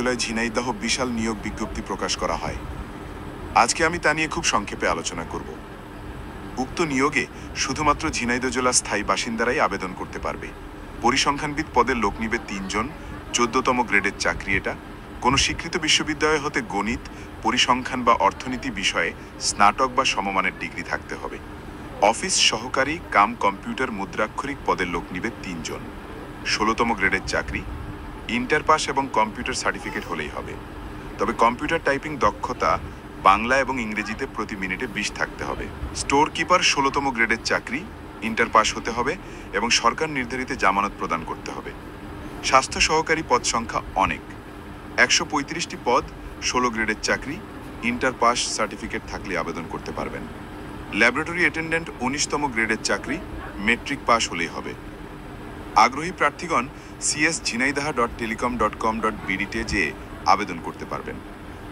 বিশ্ববিদ্যালয় ঝিনাইদহ বিশাল নিয়োগ বিজ্ঞপ্তি প্রকাশ করা হয়। আজকে আমি তা নিয়ে খুব সংক্ষেপে আলোচনা করব। উক্ত নিয়োগে শুধুমাত্র ঝিনাইদহ জেলার স্থায়ী বাসিন্দারাই আবেদন করতে পারবে। পরিসংখ্যানবিদ পদের লোক নিবে ৩ জন। ১৪তম গ্রেডের চাকরি এটা। কোনো স্বীকৃত বিশ্ববিদ্যালয় হতে গণিত, পরিসংখ্যান বা অর্থনীতি বিষয়ে স্নাতক বা সমমানের ডিগ্রি থাকতে হবে। অফিস সহকারী কাম কম্পিউটার মুদ্রাক্ষরিক পদের লোক নিবে ৩ জন। ১৬তম গ্রেডের চাকরি। ইন্টার পাস এবং কম্পিউটার সার্টিফিকেট হলেই হবে। তবে কম্পিউটার টাইপিং দক্ষতা বাংলা এবং ইংরেজিতে প্রতি মিনিটে ২০ থাকতে হবে। স্টোর কিপার ১৬তম গ্রেডের চাকরি। ইন্টার পাস হতে হবে এবং সরকার নির্ধারিত জামানত প্রদান করতে হবে। স্বাস্থ্য সহকারী পদ সংখ্যা অনেক, ১৩৫টি পদ। ১৬ গ্রেডের চাকরি। ইন্টার পাস সার্টিফিকেট থাকলে আবেদন করতে পারবেন। ল্যাবরেটরি অ্যাটেন্ডেন্ট ১৯তম গ্রেডের চাকরি। মেট্রিক পাস হলেই হবে। আগ্রহী প্রার্থীগণ cs.jhinaidaha.telecom.com.bd-তে যেয়ে আবেদন করতে পারবেন।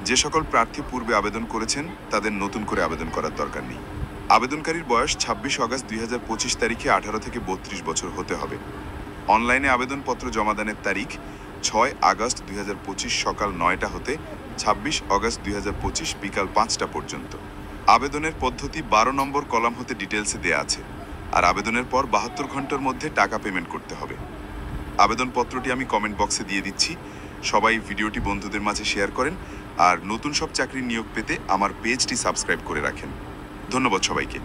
যে সকল প্রার্থী পূর্বে আবেদন করেছেন তাদের নতুন করে আবেদন করার দরকার নেই। আবেদনকারীর বয়স ২৬ আগস্ট ২০২৫ তারিখে ১৮ থেকে ৩২ বছর হতে হবে। অনলাইনে আবেদনপত্র জমাদানের তারিখ ৬ আগস্ট ২০২৫ সকাল ৯টা হতে ২৬ আগস্ট ২০২৫ বিকাল ৫টা পর্যন্ত। আবেদনের পদ্ধতি ১২ নম্বর কলাম হতে ডিটেলসে দেয়া আছে। আর আবেদনের পর ৭২ ঘন্টার মধ্যে টাকা পেমেন্ট করতে হবে। আবেদনপত্রটি আমি কমেন্ট বক্সে দিয়ে দিচ্ছি। সবাই ভিডিওটি বন্ধুদের মাঝে শেয়ার করেন আর নতুন সব চাকরির নিয়োগ পেতে আমার পেজটি সাবস্ক্রাইব করে রাখেন। ধন্যবাদ সবাইকে।